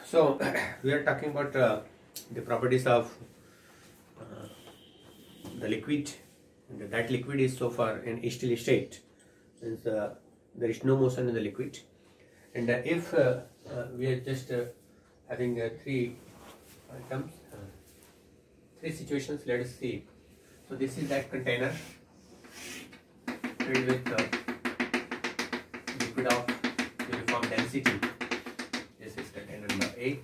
So we are talking about the properties of the liquid, and that liquid is so far in still state, since there is no motion in the liquid. And if we are just having three items, three situations, let us see. So this is that container filled with liquid of uniform density. This is container number A.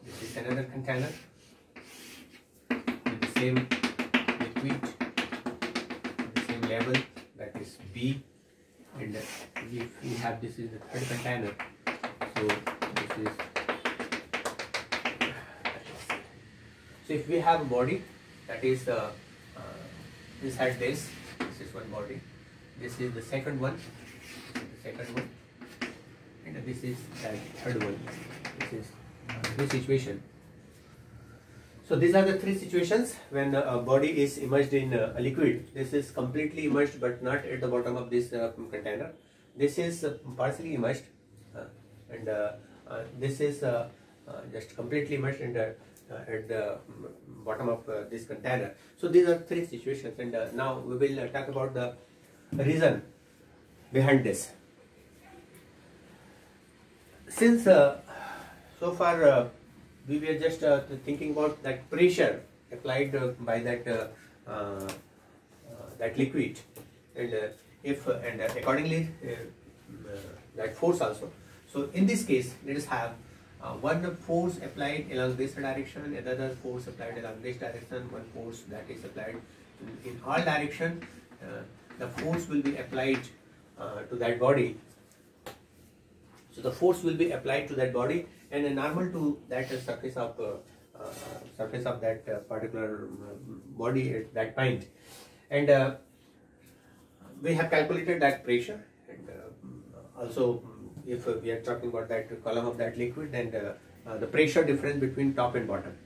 This is another container with the same liquid, the same level, that is B. And if we have, this is the third container. So this is, so if we have a body, that is this had this is one body, this is the second one, and this is that third one. This is this situation. So these are the three situations when a body is immersed in a liquid. This is completely immersed, but not at the bottom of this container. This is partially immersed, and this is just completely immersed in the, at the bottom of this container. So these are three situations, and now we will talk about the reason behind this. Since so far we were just thinking about that pressure applied by that that liquid, and if and accordingly that force also. So in this case, let us have one force applied along this direction, another force applied along this direction, one force that is applied in all direction. The force will be applied to that body. So the force will be applied to that body and normal to that surface of that particular body at that point. And we have calculated that pressure, and also if we are talking about that column of that liquid, and the pressure difference between top and bottom.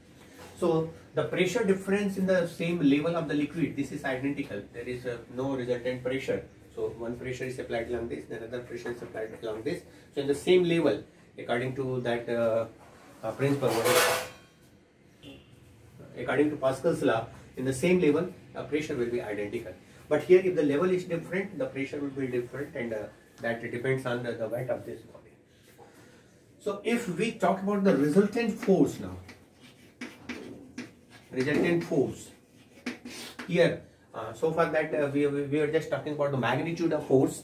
So the pressure difference in the same level of the liquid, this is identical. There is no resultant pressure. So one pressure is applied along this, then another pressure is applied along this. So in the same level, according to that principle, according to Pascal's law, in the same level, the pressure will be identical. But here, if the level is different, the pressure will be different, and that depends on the weight of this body. So if we talk about the resultant force now, resultant force here, so far that we are just talking about the magnitude of force,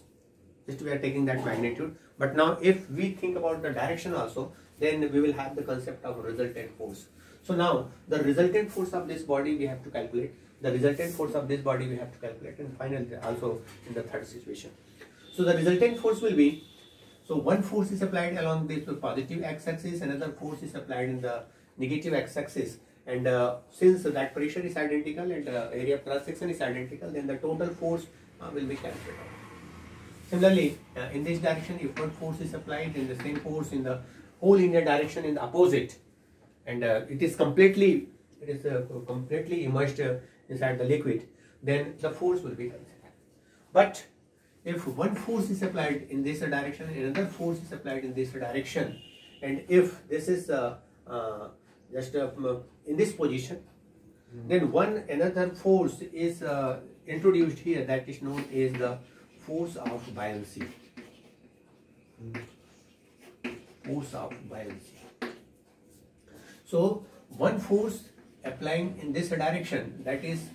just we are taking that magnitude. But now if we think about the direction also, then we will have the concept of resultant force. So now the resultant force of this body we have to calculate, the resultant force of this body we have to calculate, and finally also in the third situation. So the resultant force will be, so one force is applied along this positive x-axis, another force is applied in the negative x-axis, and since that pressure is identical and area of cross section is identical, then the total force will be calculated. Similarly, in this direction, if one force is applied, then the same force in the whole linear direction in the opposite, and it is completely immersed inside the liquid, then the force will be considered. But if one force is applied in this direction, another force is applied in this direction, and if this is just in this position, then another force is introduced here, that is known as the force of buoyancy. Force of buoyancy. So one force applying in this direction, that is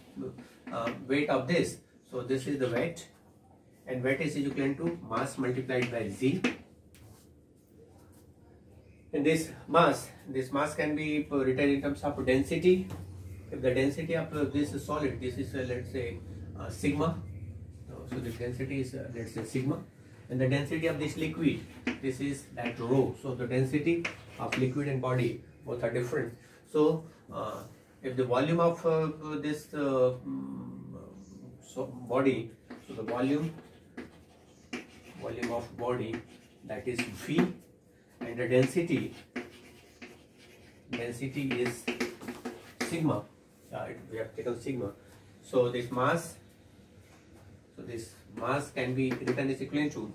weight of this. So this is the weight, and weight is equivalent to mass multiplied by Z. And this mass can be written in terms of density. If the density of this is solid, this is let's say sigma. So the density is let's say sigma, and the density of this liquid, this is that rho. So the density of liquid and body both are different. So if the volume of this body, so the volume of body, that is V, and the density is sigma. We have taken sigma. So this mass can be written as equivalent to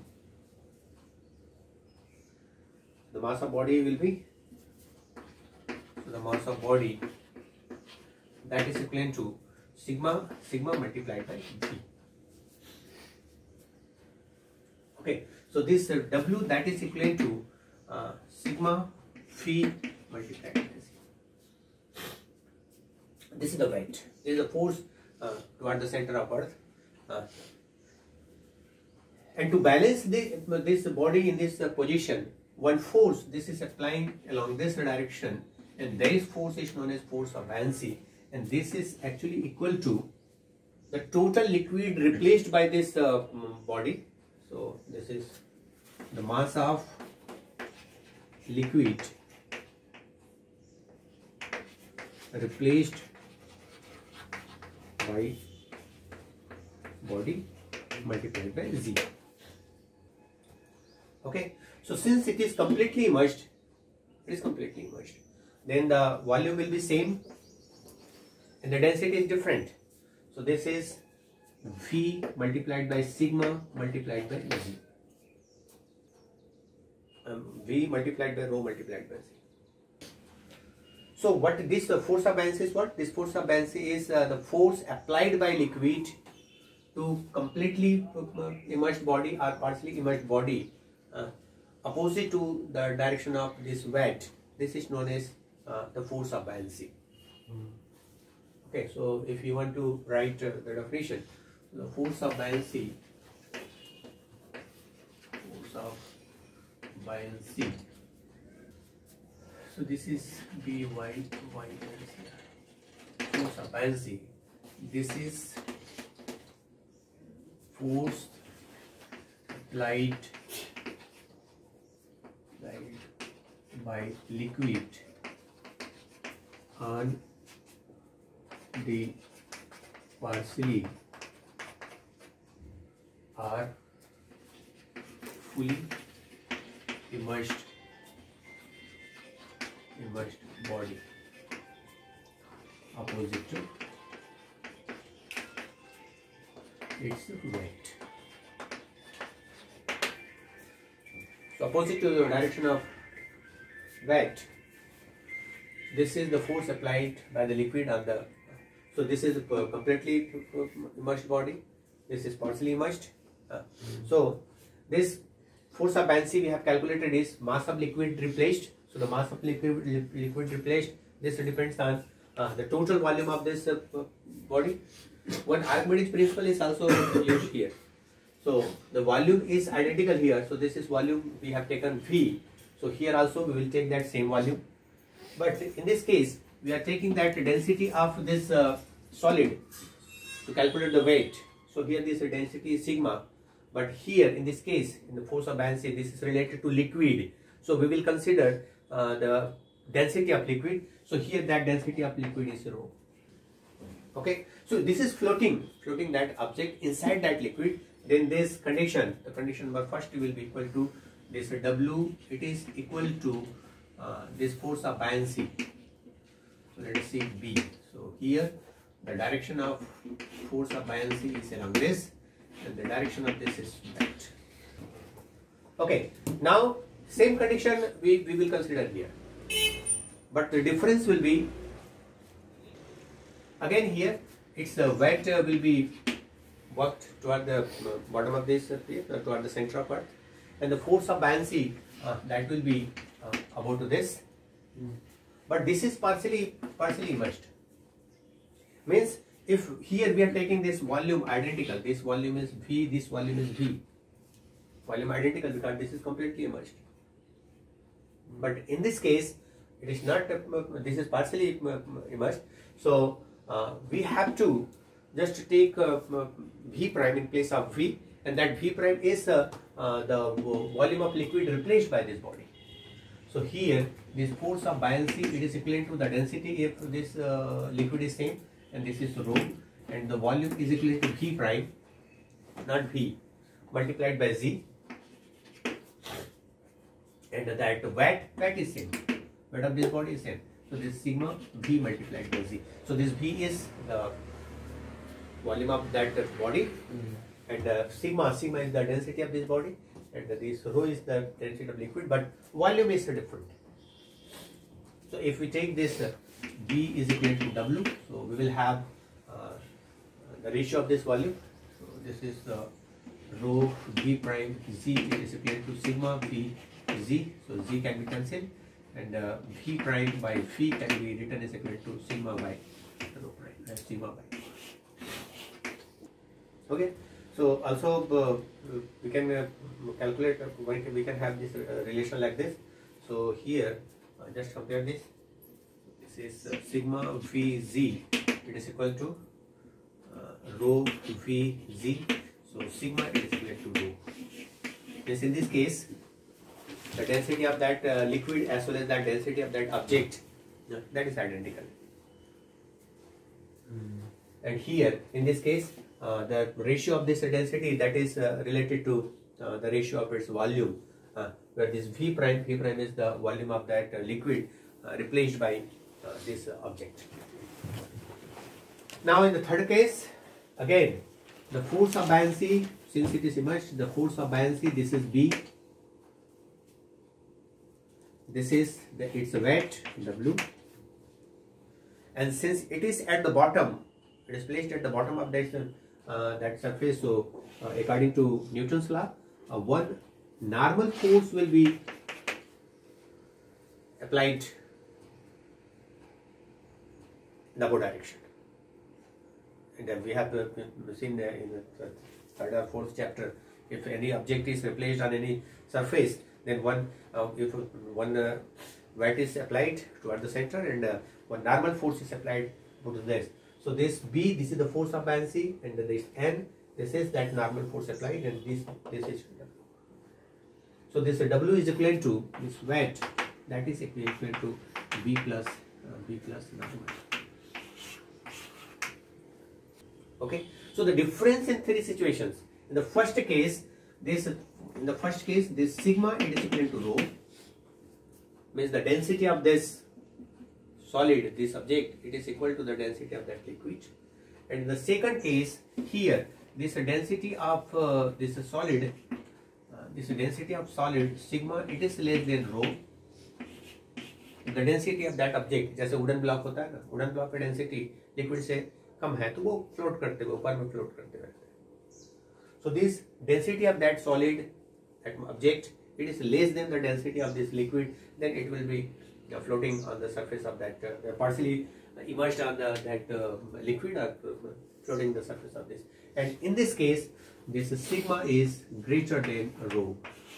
the mass of body will be So the mass of body, that is equivalent to sigma multiplied by V. Okay, so this W, that is equivalent to sigma V multiplied by Z. This is the weight. This is the force toward the center of Earth. And to balance this body in this position, one force, this is applying along this direction, and this force is known as force of buoyancy, and this is actually equal to the total liquid replaced by this body. So this is the mass of liquid replaced by body multiplied by Z. Okay, so since it is completely immersed, then the volume will be same and the density is different. So this is V multiplied by sigma multiplied by Z. V multiplied by rho multiplied by Z. So what this force of buoyancy is what? This force of buoyancy is the force applied by liquid to completely immersed body or partially immersed body opposite to the direction of this weight. This is known as the force of buoyancy. Okay, so if you want to write the definition, the force of buoyancy, so this is By force of buoyancy. This is force applied by liquid on the partially or fully immersed body opposite to its weight. So opposite to the direction of weight, this is the force applied by the liquid on the, so this is a completely immersed body, this is partially immersed. So this force of buoyancy we have calculated is mass of liquid replaced. So the mass of liquid replaced, this depends on the total volume of this body. One Archimedes principle is also used here. So the volume is identical here. So this is volume, we have taken V. So here also we will take that same volume. But in this case, we are taking that density of this solid to calculate the weight. So here this density is sigma. But here in this case, in the force of buoyancy, this is related to liquid. So we will consider the density of liquid. So here that density of liquid is rho. Okay. So this is floating that object inside that liquid. Then this condition, the condition number first will be equal to this W. It is equal to this force of buoyancy. So let us see B. So here the direction of force of buoyancy is along this, and the direction of this is that. Okay. Now same condition we will consider here, but the difference will be again here. Its the weight will be worked toward the bottom of this toward the center of Earth, and the force of buoyancy that will be about to this. But this is partially immersed. Means if here we are taking this volume identical, this volume is V, this volume is V. Volume identical because this is completely immersed. But in this case, it is not. This is partially immersed. So we have to just take V prime in place of V, and that V prime is the volume of liquid replaced by this body. So here this force of buoyancy, it is equivalent to the density if this liquid is same, and this is rho, and the volume is equivalent to V prime, not V, multiplied by Z, and that weight is same, weight of this body is same. So this sigma V multiplied by Z. So this V is the volume of that body, and sigma is the density of this body, and this rho is the density of liquid, but volume is different. So if we take this V is equal to W, so we will have the ratio of this volume. So this is rho V prime Z, it is equal to sigma V Z. So Z can be cancelled, and V prime by phi can be written as equal to sigma by rho prime, as sigma by. Okay. So also we can calculate, we can have this relation like this. So here just compare this. This is sigma V Z, it is equal to rho V Z. So sigma it is equal to rho. Yes, in this case, the density of that liquid as well as the density of that object, that is identical. And here in this case, the ratio of this density, that is related to the ratio of its volume, where this V prime is the volume of that liquid replaced by this object. Now in the third case, again the force of buoyancy, since it is immersed, the force of buoyancy, this is B, this is its weight W, and since it is at the bottom, it is placed at the bottom of that surface, so according to Newton's law, one normal force will be applied in the opposite direction. And then we have seen in the third or fourth chapter, if any object is replaced on any surface, then if one weight is applied toward the center, and one normal force is applied to this. So this B, this is the force of buoyancy, and this N, this is that normal force applied, and this is W. So this W is equivalent to this weight, that is equivalent to B plus W. Okay. So the difference in three situations. In the first case, this sigma it is equivalent to rho, means the density of this solid, this object, it is equal to the density of that liquid. And in the second case, here this density of this solid sigma, it is less than rho. The density of that object, जैसे wooden block होता है ना, wooden block का density liquid से कम है तो वो float करते हुए ऊपर में फ्लोट करते रहते हैं. So this density of that solid object, it is less than the density of this liquid, then it will be floating on the surface of that, partially immersed on that liquid, or floating the surface of this. And in this case, this sigma is greater than rho.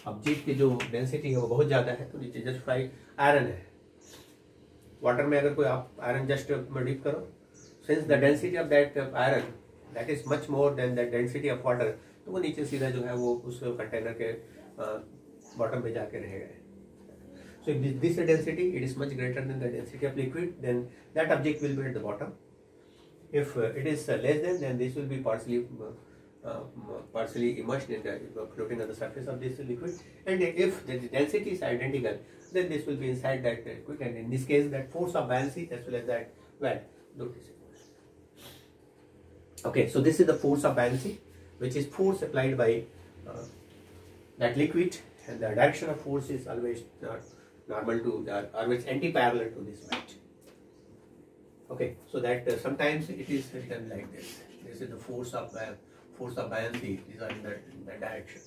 Object की जो density है वो बहुत ज्यादा है, तो नीचे justify iron है. वाटर में अगर कोई आप आयरन जस्ट डिप करो, since the density of that iron that is much more than the density of water, तो वो नीचे सीधा जो है वो उस कंटेनर के बॉटम पे जाके रहेगा. So if this density, it is much greater than the density of liquid, then that object will be at the bottom. If it is less than, then this will be partially immersed in the floating on the surface of this liquid. And if the density is identical, then this will be inside that liquid. And in this case, that force of buoyancy as well as that weight. Okay, so this is the force of buoyancy, which is force applied by that liquid, and the direction of force is always normal to, always anti-parallel to this weight. Okay, so that sometimes it is written like this. This is the force of buoyancy. These are in that direction.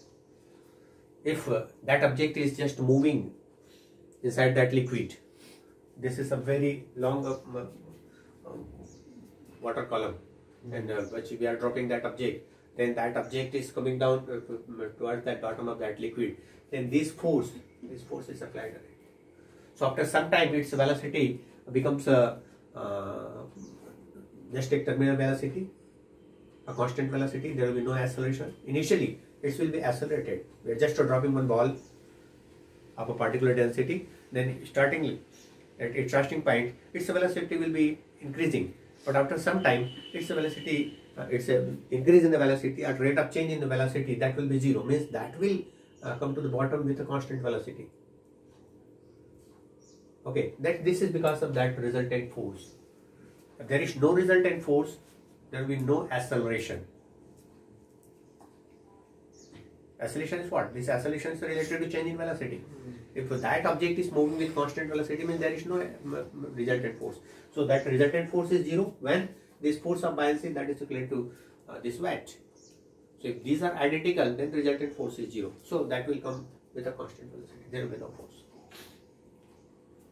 If that object is just moving inside that liquid, this is a very long water column, and which we are dropping that object. Then that object is coming down towards that bottom of that liquid. Then this force is applied on it. So after some time, its velocity becomes just a terminal velocity, a constant velocity. There will be no acceleration. Initially, it will be accelerated. We are just dropping one ball of a particular density. Then starting at its starting point, its velocity will be increasing. But after some time, its velocity, its increase in the velocity, at rate of change in the velocity, that will be zero. Means that will come to the bottom with a constant velocity. Okay, this is because of that resultant force. If there is no resultant force, there will be no acceleration. Acceleration is what? This acceleration is related to change in velocity. If that object is moving with constant velocity, means there is no resultant force. So that resultant force is 0 when this force of buoyancy, that is equivalent to this weight. So if these are identical, then the resultant force is 0. So that will come with a constant velocity. There will be no force.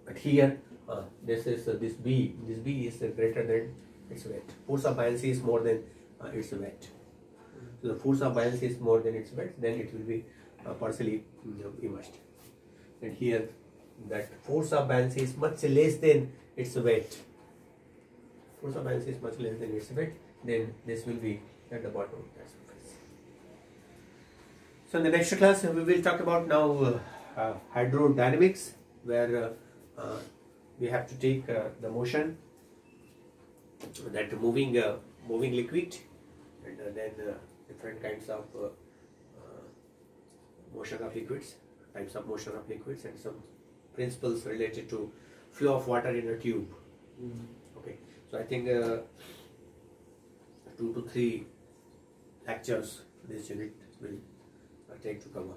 But here, this B is greater than its weight. Force of buoyancy is more than its weight. So the force of buoyancy is more than its weight, then it will be partially immersed. And here, that force of buoyancy is much less than its weight. Force of buoyancy is much less than its weight, then this will be at the bottom of the surface. So in the next class, we will talk about now hydrodynamics, where we have to take the motion, that moving liquid, and then different kinds of motion of liquids, types of motion of liquids, and some principles related to flow of water in a tube. Okay, so I think 2 to 3 lectures this unit will take to cover.